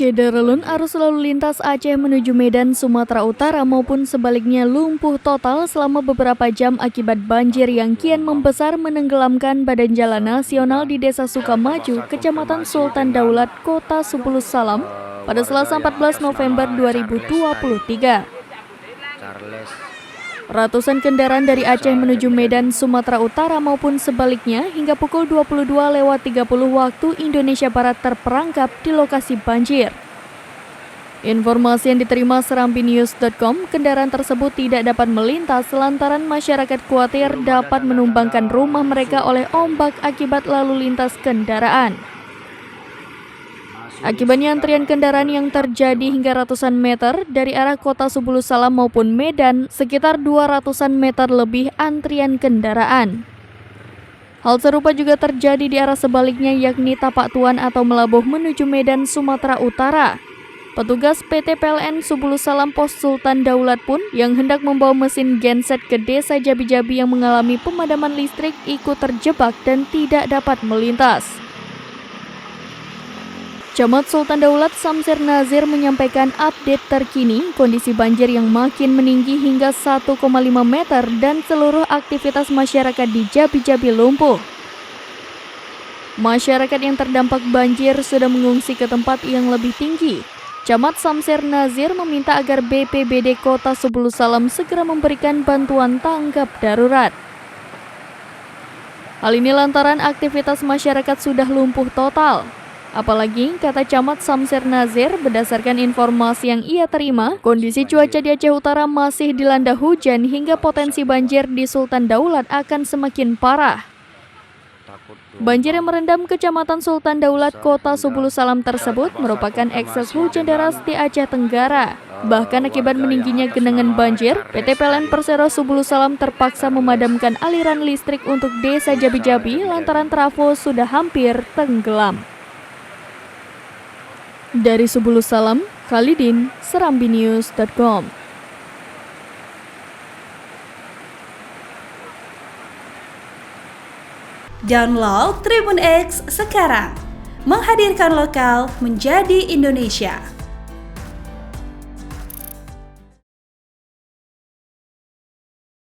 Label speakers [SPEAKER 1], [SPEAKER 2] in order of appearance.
[SPEAKER 1] Syederelun arus lalu lintas Aceh menuju Medan, Sumatera Utara maupun sebaliknya lumpuh total selama beberapa jam akibat banjir yang kian membesar menenggelamkan badan jalan nasional di Desa Sukamaju, Kecamatan Sultan Daulat, Kota Sebulu Salam pada Selasa 14 November 2023. Ratusan kendaraan dari Aceh menuju Medan, Sumatera Utara maupun sebaliknya hingga pukul 22.30 waktu Indonesia Barat terperangkap di lokasi banjir. Informasi yang diterima serambinews.com, kendaraan tersebut tidak dapat melintas lantaran masyarakat khawatir dapat menumbangkan rumah mereka oleh ombak akibat lalu lintas kendaraan. Akibatnya antrian kendaraan yang terjadi hingga ratusan meter dari arah kota Sebulu Salam maupun Medan, sekitar 200-an meter lebih antrian kendaraan. Hal serupa juga terjadi di arah sebaliknya yakni Tapak Tuan atau Melabuh menuju Medan, Sumatera Utara. Petugas PT PLN Sebulu Salam Pos Sultan Daulat pun yang hendak membawa mesin genset ke desa Jabi-Jabi yang mengalami pemadaman listrik ikut terjebak dan tidak dapat melintas. Camat Sultan Daulat Samsir Nazir menyampaikan update terkini kondisi banjir yang makin meninggi hingga 1,5 meter dan seluruh aktivitas masyarakat di Jabi-Jabi lumpuh. Masyarakat yang terdampak banjir sudah mengungsi ke tempat yang lebih tinggi. Camat Samsir Nazir meminta agar BPBD Kota Sebulu Salam segera memberikan bantuan tanggap darurat. Hal ini lantaran aktivitas masyarakat sudah lumpuh total. Apalagi, kata Camat Samsir Nazir, berdasarkan informasi yang ia terima, kondisi cuaca di Aceh Utara masih dilanda hujan hingga potensi banjir di Sultan Daulat akan semakin parah. Banjir yang merendam Kecamatan Sultan Daulat, Kota Sebulu Salam tersebut merupakan ekses hujan deras di Aceh Tenggara. Bahkan akibat meningginya genangan banjir, PT PLN Persero Sebulu Salam terpaksa memadamkan aliran listrik untuk desa Jabi-Jabi lantaran trafo sudah hampir tenggelam. Dari Sebulu Salam, Khalidin, serambinews.com.
[SPEAKER 2] Download Tribun X sekarang, menghadirkan lokal menjadi Indonesia.